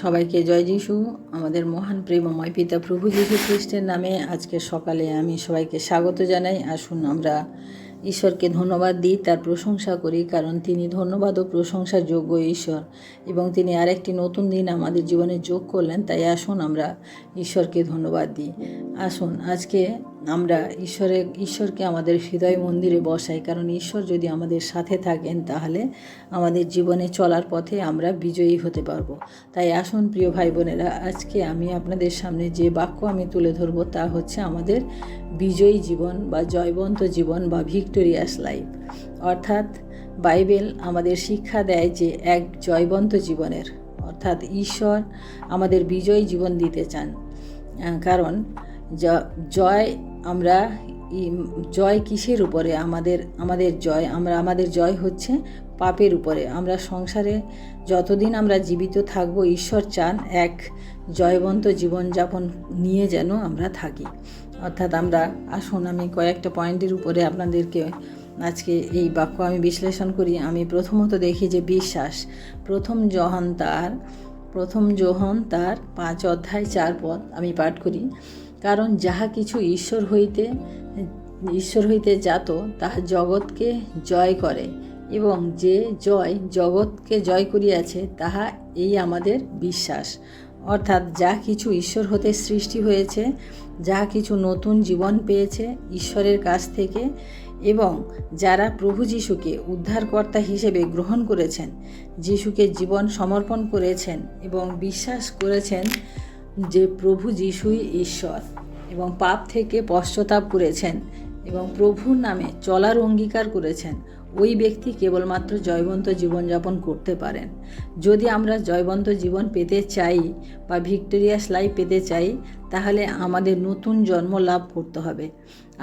সবাইকে জয় যিশু। আমাদের মহান প্রেমময় পিতা প্রভু যীশু খ্রিস্টের নামে আজকে সকালে আমি সবাইকে স্বাগত জানাই। আসুন আমরা ঈশ্বরকে ধন্যবাদ দিই, তার প্রশংসা করি, কারণ তিনি ধন্যবাদ ও প্রশংসার যোগ্য ঈশ্বর এবং তিনি আরেকটি নতুন দিন আমাদের জীবনে যোগ করলেন। তাই আসুন আমরা ঈশ্বরকে ধন্যবাদ দিই। আসুন আজকে আমরা ঈশ্বরকে আমাদের হৃদয় মন্দিরে বসাই, কারণ ঈশ্বর যদি আমাদের সাথে থাকেন তাহলে আমাদের জীবনে চলার পথে আমরা বিজয়ী হতে পারবো। তাই আসুন প্রিয় ভাই বোনেরা, আজকে আমি আপনাদের সামনে যে বাক্য আমি তুলে ধরব তা হচ্ছে আমাদের বিজয়ী জীবন বা জয়বন্ত জীবন বা ভিক্টোরিয়াস লাইফ। অর্থাৎ বাইবেল আমাদের শিক্ষা দেয় যে এক জয়বন্ত জীবনের, অর্থাৎ ঈশ্বর আমাদের বিজয়ী জীবন দিতে চান। কারণ জয় কিসের উপরে? আমাদের জয় হচ্ছে পাপের উপরে। আমরা সংসারে যতদিন আমরা জীবিত থাকব, ঈশ্বর চান এক জয়বন্ত জীবনযাপন নিয়ে যেন আমরা থাকি। অর্থাৎ আসুন আমি কয়েকটা পয়েন্টের উপরে আপনাদেরকে আজকে এই বাক্য আমি বিশ্লেষণ করি। আমি প্রথমত দেখি যে বিশ্বাস। প্রথম যোহন তার 5 অধ্যায় 4 পদ আমি পাঠ করি। কারণ যাহা কিছু ঈশ্বর হইতে জাত তাহা জগৎকে জয় করে, এবং যে জগৎকে জয় করিয়াছে তাহা এই আমাদের বিশ্বাস। অর্থাৎ যা কিছু ঈশ্বর হতে সৃষ্টি হয়েছে, যা কিছু নতুন জীবন পেয়েছে ঈশ্বরের কাছ থেকে, এবং যারা প্রভু যীশুকে উদ্ধারকর্তা হিসেবে গ্রহণ করেছেন, যীশুকে জীবন সমর্পণ করেছেন এবং বিশ্বাস করেছেন যে প্রভু যীশুই ঈশ্বর, এবং পাপ থেকে পশ্চাতাপ করেছেন এবং প্রভুর নামে চলার অঙ্গীকার করেছেন, ওই ব্যক্তি কেবলমাত্র জয়বন্ত জীবনযাপন করতে পারেন। যদি আমরা জয়বন্ত জীবন পেতে চাই বা ভিক্টোরিয়াস লাইফ পেতে চাই, তাহলে আমাদের নতুন জন্ম লাভ করতে হবে।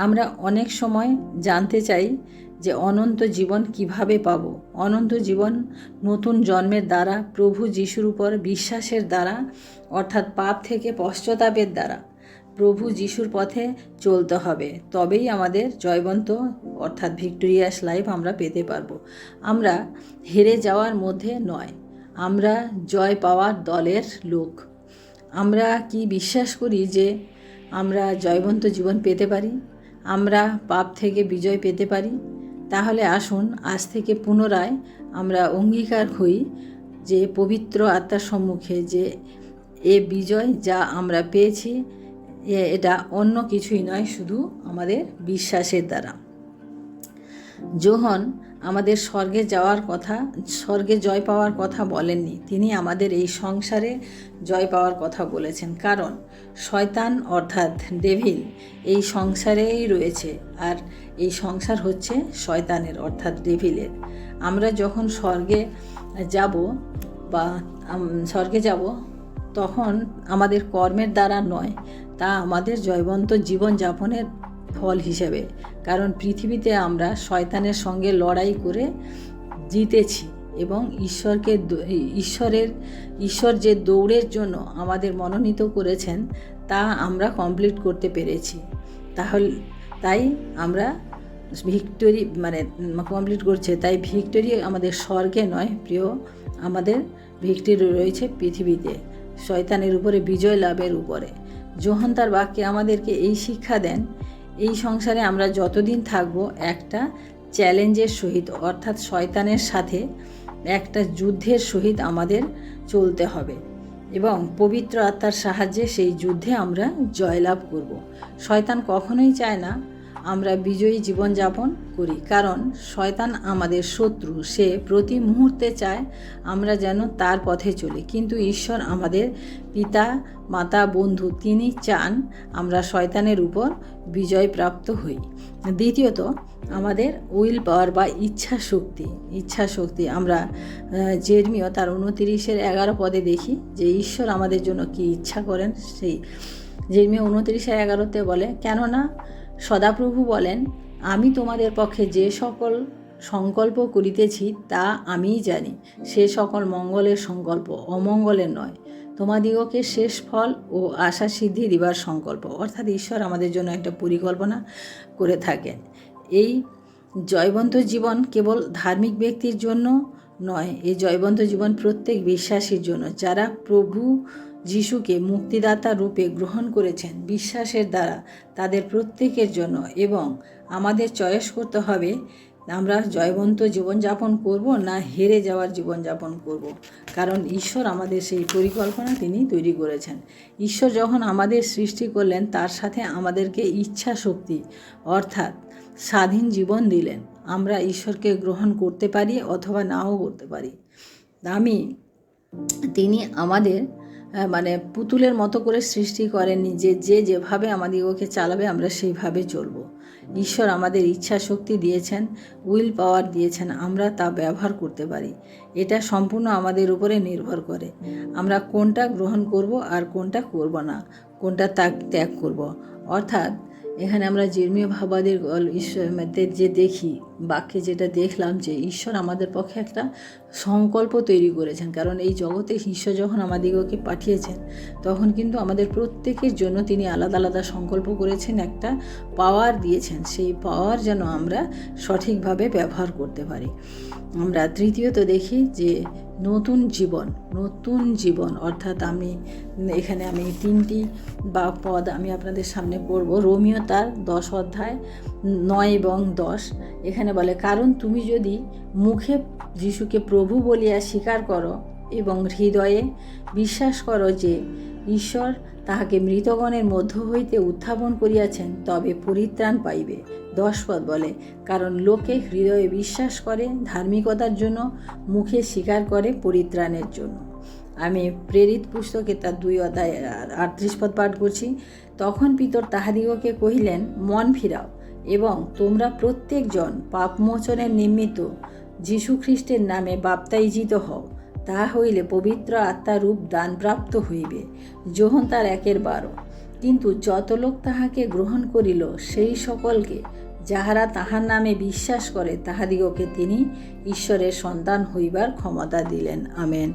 আমরা অনেক সময় জানতে চাই যে অনন্ত জীবন কিভাবে পাব। অনন্ত জীবন নতুন জন্মের দ্বারা, প্রভু যীশুর উপর বিশ্বাসের দ্বারা, অর্থাৎ পাপ থেকে পশ্চাতাপের দ্বারা প্রভু যীশুর পথে চলতে হবে। তবেই আমাদের জয়বন্ত অর্থাৎ ভিক্টোরিয়াস লাইফ আমরা পেতে পারবো। আমরা হেরে যাওয়ার মধ্যে নয়, আমরা জয় পাওয়ার দলের লোক। আমরা কি বিশ্বাস করি যে আমরা জয়বন্ত জীবন পেতে পারি, আমরা পাপ থেকে বিজয় পেতে পারি? তাহলে আসুন আজ থেকে পুনরায় আমরা অঙ্গীকার হই যে পবিত্র আত্মার সম্মুখে যে এ বিজয় যা আমরা পেয়েছি এটা অন্য কিছুই নয়, শুধু আমাদের বিশ্বাসের দ্বারা। যোহন আমাদের স্বর্গে জয় পাওয়ার কথা বলেননি, তিনি আমাদের এই সংসারে জয় পাওয়ার কথা বলেছেন। কারণ শয়তান অর্থাৎ ডেভিল এই সংসারেই রয়েছে, আর এই সংসার হচ্ছে শয়তানের অর্থাৎ ডেভিলের। আমরা যখন স্বর্গে যাব তখন আমাদের কর্মের দ্বারা নয়, তা আমাদের জয়বন্ত জীবনযাপনের ফল হিসেবে। কারণ পৃথিবীতে আমরা শয়তানের সঙ্গে লড়াই করে জিতেছি এবং ঈশ্বর যে দৌড়ের জন্য আমাদের মনোনীত করেছেন তা আমরা কমপ্লিট করতে পেরেছি। তাই আমরা কমপ্লিট করছে। তাই ভিক্টোরি আমাদের স্বর্গে নয় প্রিয়, আমাদের ভিক্টোরি রয়েছে পৃথিবীতে, শয়তানের উপরে বিজয় লাভের উপরে। যোহন তার বাক্যে আমাদেরকে এই শিক্ষা দেন, এই সংসারে আমরা যতদিন থাকব একটা চ্যালেঞ্জের সহিত, অর্থাৎ শয়তানের সাথে একটা যুদ্ধের সহিত আমাদের চলতে হবে, এবং পবিত্র আত্মার সাহায্যে সেই যুদ্ধে আমরা জয়লাভ করব। শয়তান কখনোই চায় না আমরা বিজয়ী জীবনযাপন করি, কারণ শয়তান আমাদের শত্রু। সে প্রতি মুহূর্তে চায় আমরা যেন তার পথে চলি, কিন্তু ঈশ্বর আমাদের পিতা, মাতা, বন্ধু, তিনি চান আমরা শয়তানের উপর বিজয় প্রাপ্ত হই। দ্বিতীয়ত আমাদের উইল পাওয়ার বা ইচ্ছা শক্তি। আমরা জেরেমিয়া তার 29:11 পদে দেখি যে ঈশ্বর আমাদের জন্য কি ইচ্ছা করেন। সেই জেরেমিয়া 29:11 বলে, কেননা সদাপ্রভু বলেন, আমি তোমাদের পক্ষে যে সকল সংকল্প করিতেছি তা আমিই জানি, সে সকল মঙ্গলের সংকল্প, অমঙ্গলের নয়, তোমাদিগকে শেষ ফল ও আশা সিদ্ধি দিবার সংকল্প। অর্থাৎ ঈশ্বর আমাদের জন্য একটা পরিকল্পনা করে থাকেন। এই জয়বন্ত জীবন কেবল ধার্মিক ব্যক্তির জন্য নয়, এই জয়বন্ত জীবন প্রত্যেক বিশ্বাসীর জন্য যারা প্রভু যিশুকে মুক্তিদাতা রূপে গ্রহণ করেছেন বিশ্বাসের দ্বারা, তাদের প্রত্যেকের জন্য। এবং আমাদের চয়েস করতে হবে আমরা জয়বন্ত জীবনযাপন করব না হেরে যাওয়ার জীবনযাপন করব। কারণ ঈশ্বর আমাদের সেই পরিকল্পনা তিনি তৈরি করেছেন। ঈশ্বর যখন আমাদের সৃষ্টি করলেন তার সাথে আমাদেরকে ইচ্ছা শক্তি অর্থাৎ স্বাধীন জীবন দিলেন। আমরা ঈশ্বরকে গ্রহণ করতে পারি অথবা নাও করতে পারি। তিনি আমাদের পুতুলের মতো করে সৃষ্টি করেননি যে যেভাবে আমাদেরকে চালাবে আমরা সেইভাবে চলব। ঈশ্বর আমাদের ইচ্ছা শক্তি দিয়েছেন, উইল পাওয়ার দিয়েছেন, আমরা তা ব্যবহার করতে পারি। এটা সম্পূর্ণ আমাদের উপরে নির্ভর করে আমরা কোনটা গ্রহণ করব আর কোনটা করব না, কোনটা ত্যাগ করব। অর্থাৎ এখানে আমরা জির্মীয় ভাববাদীর ঈশ্বরের যে দেখি বাক্যে যেটা দেখলাম যে ঈশ্বর আমাদের পক্ষে একটা সংকল্প তৈরি করেছেন। কারণ এই জগতে ঈশ্বর যখন আমাদিগকে পাঠিয়েছেন তখন কিন্তু আমাদের প্রত্যেকের জন্য তিনি আলাদা আলাদা সংকল্প করেছেন, একটা পাওয়ার দিয়েছেন। সেই পাওয়ার যেন আমরা সঠিকভাবে ব্যবহার করতে পারি। আমরা তৃতীয়ত দেখি যে নতুন জীবন অর্থাৎ এখানে আমি 3টি পদ আমি আপনাদের সামনে পড়ব। রোমীয় তার 10 অধ্যায় 9 এবং 10 এখানে বলে, কারণ তুমি যদি মুখে যিশুকে প্রভু বলিয়া স্বীকার করো এবং হৃদয়ে বিশ্বাস করো যে ঈশ্বর তাহাকে মৃতগণের মধ্য হইতে উত্থাপন করিয়াছেন, তবে পরিত্রাণ পাইবে। 10 পদ বলে, কারণ লোকে হৃদয়ে বিশ্বাস করে ধার্মিকতার জন্য, মুখে স্বীকার করে পরিত্রাণের জন্য। আমি প্রেরিত পুস্তকে তার 2 অধ্যায় 38 পদ পাঠ করছি। তখন পিতর তাহাদিগকে কহিলেন, মন ফিরাও এবং তোমরা প্রত্যেকজন পাপমোচনের নিমিত্ত যীশু খ্রিস্টের নামে বাপ্তাইজিত হও, তাহা হইলে পবিত্র আত্মারূপ দানপ্রাপ্ত হইবে। যোহন তার 1:12। কিন্তু যত লোক তাহাকে গ্রহণ করিল সেই সকলকে, যাহারা তাহার নামে বিশ্বাস করে, তাহাদিগকে তিনি ঈশ্বরের সন্তান হইবার ক্ষমতা দিলেন। আমেন।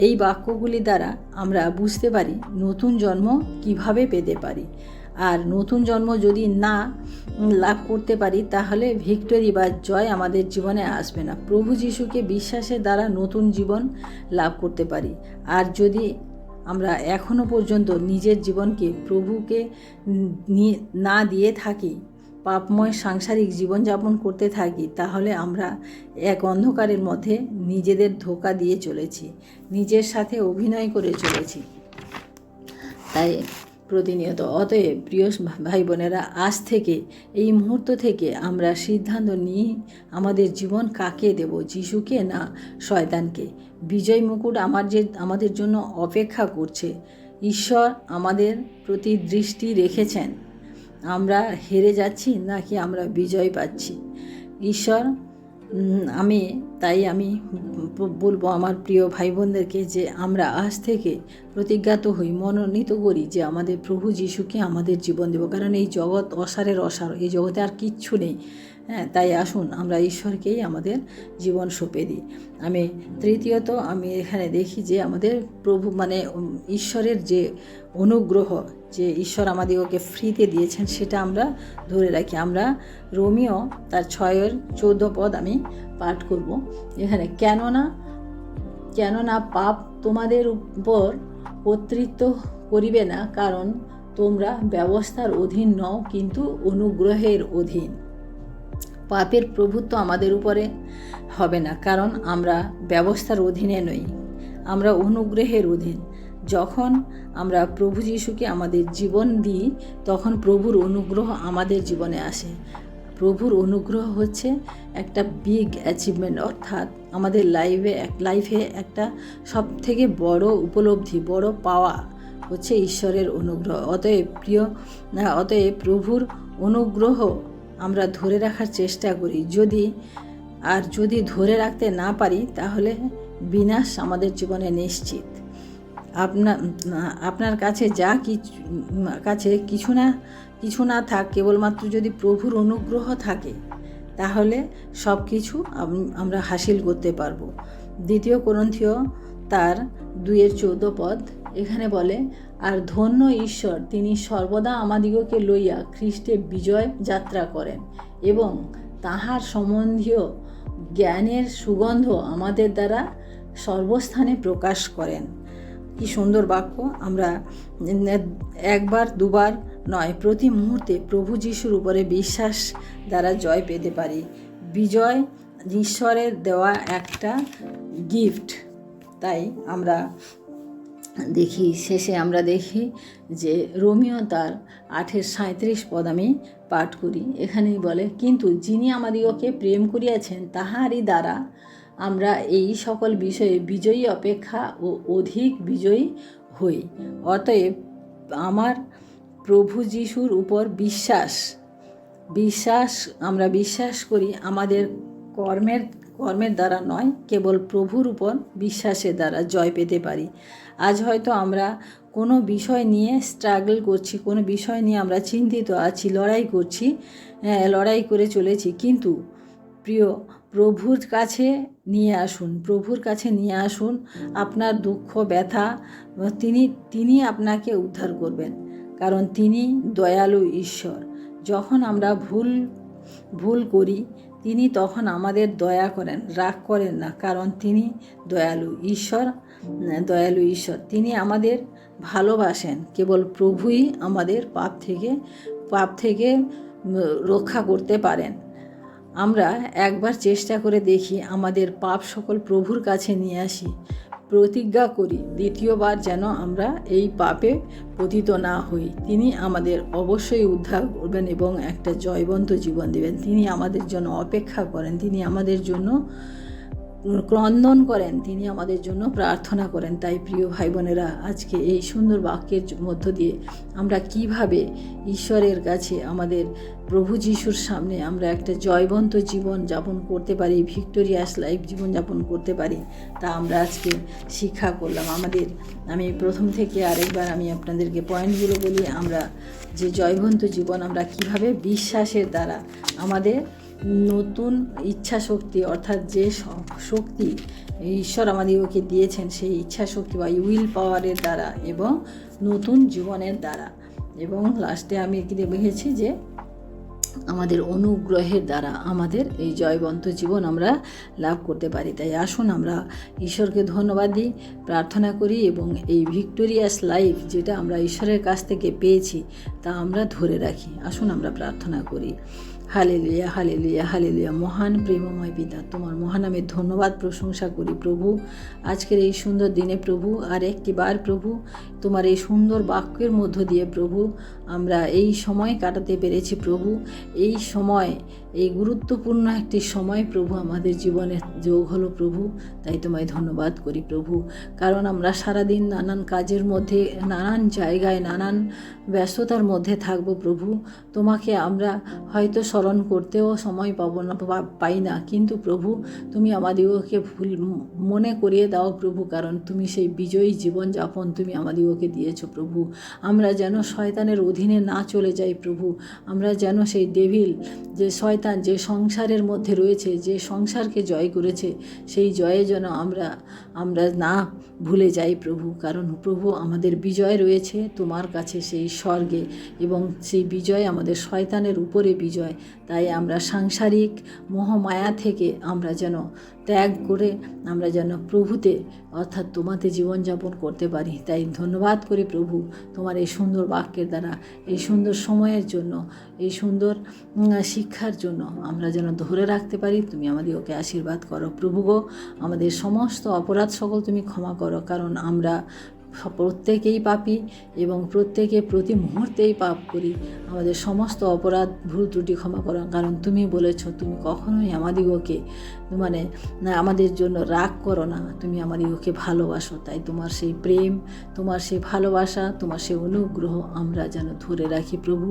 এই বাক্যগুলি দ্বারা আমরা বুঝতে পারি নতুন জন্ম কিভাবে পেতে পারি। আর নতুন জন্ম যদি না লাভ করতে পারি তাহলে ভিক্টরি বা জয় আমাদের জীবনে আসবে না। প্রভু যিশুকে বিশ্বাসের দ্বারা নতুন জীবন লাভ করতে পারি। আর যদি আমরা এখনও পর্যন্ত নিজের জীবনকে প্রভুকে না দিয়ে থাকি, পাপময় সাংসারিক জীবনযাপন করতে থাকি, তাহলে আমরা এক অন্ধকারের মধ্যে নিজেদের ধোঁকা দিয়ে চলেছি, নিজের সাথে অভিনয় করে চলেছি। তাই প্রতিনিয়ত অতএব প্রিয় ভাই বোনেরা, আজ থেকে এই মুহূর্ত থেকে আমরা সিদ্ধান্ত নিই আমাদের জীবন কাকে দেব, যিশুকে না শয়তানকে। বিজয় মুকুট আমাদের জন্য অপেক্ষা করছে। ঈশ্বর আমাদের প্রতি দৃষ্টি রেখেছেন। আমরা হেরে যাচ্ছি নাকি আমরা বিজয় পাচ্ছি। ঈশ্বর আমি বলবো আমার প্রিয় ভাই বোনদেরকে যে আমরা আজ থেকে প্রতিজ্ঞাত হই, মনোনীত করি যে আমাদের প্রভু যিশুকে আমাদের জীবন দেব। কারণ এই জগৎ অসারের অসার, এই জগতে আর কিচ্ছু নেই। তাই আসুন আমরা ঈশ্বরকেই আমাদের জীবন সঁপে দিই। তৃতীয়ত আমি এখানে দেখি যে আমাদের প্রভু ঈশ্বরের যে অনুগ্রহ, যে ঈশ্বর আমাদেরকে ফ্রিতে দিয়েছেন, সেটা আমরা ধরে রাখি। আমরা রোমীয় তার 6:14 পদ আমি পাঠ করব। এখানে কেননা পাপ তোমাদের উপর কর্তৃত্ব করিবে না, কারণ তোমরা ব্যবস্থার অধীন নও কিন্তু অনুগ্রহের অধীন। পাপের প্রভুত্ব আমাদের উপরে হবে না, কারণ আমরা ব্যবস্থার অধীনে নই, আমরা অনুগ্রহের অধীন। যখন আমরা প্রভু যিশুকে আমাদের জীবন দিই তখন প্রভুর অনুগ্রহ আমাদের জীবনে আসে। প্রভুর অনুগ্রহ হচ্ছে একটা বিগ অ্যাচিভমেন্ট, অর্থাৎ আমাদের লাইফে একটা সবথেকে বড় উপলব্ধি, বড় পাওয়া হচ্ছে ঈশ্বরের অনুগ্রহ। অতএব প্রভুর অনুগ্রহ আমরা ধরে রাখার চেষ্টা করি। যদি ধরে রাখতে না পারি তাহলে বিনাশ আমাদের জীবনে নিশ্চিত। আপনার কাছে কিছু না থাক, কেবলমাত্র যদি প্রভুর অনুগ্রহ থাকে তাহলে সব কিছু আমরা হাসিল করতে পারবো। 2 কোরিন্থীয় তার 2:14 পদ এখানে বলে, আর ধন্য ঈশ্বর, তিনি সর্বদা আমাদিগকে লইয়া খ্রিস্টে বিজয় যাত্রা করেন এবং তাহার সম্বন্ধীয় জ্ঞানের সুগন্ধ আমাদের দ্বারা সর্বস্থানে প্রকাশ করেন। কি সুন্দর বাক্য! আমরা একবার দুবার নয়, প্রতি মুহূর্তে প্রভু যিশুর উপরে বিশ্বাস দ্বারা জয় পেতে পারি। বিজয় ঈশ্বরের দেওয়া একটা গিফট। তাই আমরা শেষে আমরা দেখি যে রোমিও তার 8:37 পদ আমি পাঠ করি। এখানেই বলে, কিন্তু যিনি আমাদিগকে প্রেম করিয়াছেন তাহারই দ্বারা আমরা এই সকল বিষয়ে বিজয়ী অপেক্ষা ও অধিক বিজয়ী হই। অতএব আমার প্রভু যিশুর উপর আমরা বিশ্বাস করি, আমাদের কর্মের দ্বারা নয়, কেবল প্রভুর উপর বিশ্বাসের দ্বারা জয় পেতে পারি। আজ হয়তো আমরা কোনো বিষয় নিয়ে স্ট্রাগল করছি, কোনো বিষয় নিয়ে আমরা চিন্তিত আছি, লড়াই করে চলেছি, কিন্তু প্রিয়, প্রভুর কাছে নিয়ে আসুন আপনার দুঃখ ব্যথা। তিনি আপনাকে উদ্ধার করবেন, কারণ তিনি দয়ালু ঈশ্বর। যখন আমরা ভুল করি, তিনি তখন আমাদের দয়া করেন, রাগ করেন না, কারণ তিনি দয়ালু ঈশ্বর। তিনি আমাদের ভালোবাসেন। কেবল প্রভুই আমাদের পাপ থেকে রক্ষা করতে পারেন। আমরা একবার চেষ্টা করে দেখি, আমাদের পাপ সকল প্রভুর কাছে নিয়ে আসি, প্রতিজ্ঞা করি দ্বিতীয়বার যেন আমরা এই পাপে পতিত না হই। তিনি আমাদের অবশ্যই উদ্ধার করবেন এবং একটা জয়বন্ত জীবন দেবেন। তিনি আমাদের জন্য অপেক্ষা করেন, তিনি আমাদের জন্য ক্রন্দন করেন, তিনি আমাদের জন্য প্রার্থনা করেন। তাই প্রিয় ভাই বোনেরা, আজকে এই সুন্দর বাক্যের মধ্য দিয়ে আমরা কিভাবে ঈশ্বরের কাছে, আমাদের প্রভু যিশুর সামনে আমরা একটা জয়বন্ত জীবন যাপন করতে পারি, ভিক্টোরিয়াস লাইফ জীবন যাপন করতে পারি, তা আমরা আজকে শিক্ষা করলাম। আমি প্রথম থেকে আরেকবার আমি আপনাদেরকে পয়েন্টগুলো বলি। আমরা যে জয়বন্ত জীবন আমরা কিভাবে বিশ্বাসের দ্বারা আমাদের নতুন ইচ্ছা শক্তি, অর্থাৎ যে শক্তি ঈশ্বর আমাদেরকে দিয়েছেন, সেই ইচ্ছা শক্তি বা উইল পাওয়ারের দ্বারা এবং নতুন জীবনের দ্বারা, এবং লাস্টে আমি কি দেখেছি যে আমাদের অনুগ্রহের দ্বারা আমাদের এই জয়বন্ত জীবন আমরা লাভ করতে পারি। তাই আসুন আমরা ঈশ্বরকে ধন্যবাদ দিই, প্রার্থনা করি এবং এই ভিক্টোরিয়াস লাইফ যেটা আমরা ঈশ্বরের কাছ থেকে পেয়েছি তা আমরা ধরে রাখি। আসুন আমরা প্রার্থনা করি। Hallelujah, hallelujah, hallelujah. মহান প্রেমময় পিতা, তোমার মহানামের ধন্যবাদ প্রশংসা করি প্রভু। আজকের এই সুন্দর দিনে প্রভু, আর একটিবার প্রভু তোমার এই সুন্দর বাক্যের মধ্য দিয়ে প্রভু আমরা এই সময় কাটাতে পেরেছি প্রভু। এই সময়, এই গুরুত্বপূর্ণ একটি সময় প্রভু আমাদের জীবনে যোগ হলো প্রভু। তাই তোমায় ধন্যবাদ করি প্রভু, কারণ আমরা সারাদিন নানান কাজের মধ্যে, নানান জায়গায়, নানান ব্যস্ততার মধ্যে থাকবো প্রভু। তোমাকে আমরা হয়তো স্মরণ করতেও সময় পাই না, কিন্তু প্রভু তুমি আমাদিগকে মনে করিয়ে দাও প্রভু, কারণ তুমি সেই বিজয়ী জীবনযাপন তুমি আমাদিগকে দিয়েছো প্রভু। আমরা যেন শয়তানের অধীনে না চলে যাই প্রভু। আমরা যেন সেই ডেভিল, যে শয়তান যে সংসারের মধ্যে রয়েছে, যে সংসারকে জয় করেছে, সেই জয়ে যেন আমরা না ভুলে যাই প্রভু, কারণ প্রভু আমাদের বিজয় রয়েছে তোমার কাছে সেই স্বর্গে, এবং সেই বিজয় আমাদের শয়তানের উপরে বিজয়। তাই আমরা সাংসারিক মোহমায়া থেকে আমরা যেন ত্যাগ করে আমরা যেন প্রভুতে, অর্থাৎ তোমাতে জীবনযাপন করতে পারি। তাই ধন্যবাদ করি প্রভু তোমার এই সুন্দর বাক্যের দ্বারা, এই সুন্দর সময়ের জন্য, এই সুন্দর শিক্ষার জন্য আমরা যেন ধরে রাখতে পারি। তুমি আমাদেরকে আশীর্বাদ করো প্রভু গো। আমাদের সমস্ত অপরাধ সকল তুমি ক্ষমা করো, কারণ আমরা প্রত্যেকেই পাপী এবং প্রত্যেকে প্রতি মুহূর্তেই পাপ করি। আমাদের সমস্ত অপরাধ ভুল ত্রুটি ক্ষমা করো, কারণ তুমি বলেছ তুমি কখনোই আমাদিগকে আমাদের জন্য রাগ করো না, তুমি আমাদিগকে ভালোবাসো। তাই তোমার সেই প্রেম, তোমার সেই ভালোবাসা, তোমার সেই অনুগ্রহ আমরা যেন ধরে রাখি প্রভু।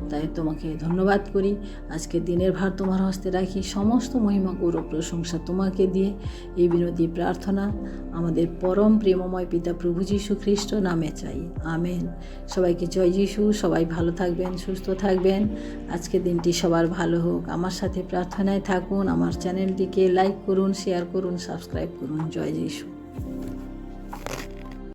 তাই তোমাকে ধন্যবাদ করি। আজকে দিনের ভার তোমার হস্তে রাখি। সমস্ত মহিমা গৌরব প্রশংসা তোমাকে দিয়ে এই বিনতি প্রার্থনা আমাদের পরম প্রেমময় পিতা প্রভু যীশু খ্রিস্ট নামে চাই, আমেন। সবাইকে জয় যীশু। সবাই ভালো থাকবেন, সুস্থ থাকবেন। আজকের দিনটি সবার ভালো হোক। আমার সাথে প্রার্থনায় থাকুন। আমার চ্যানেলটিকে লাইক করুন, শেয়ার করুন, সাবস্ক্রাইব করুন। জয় যীশু।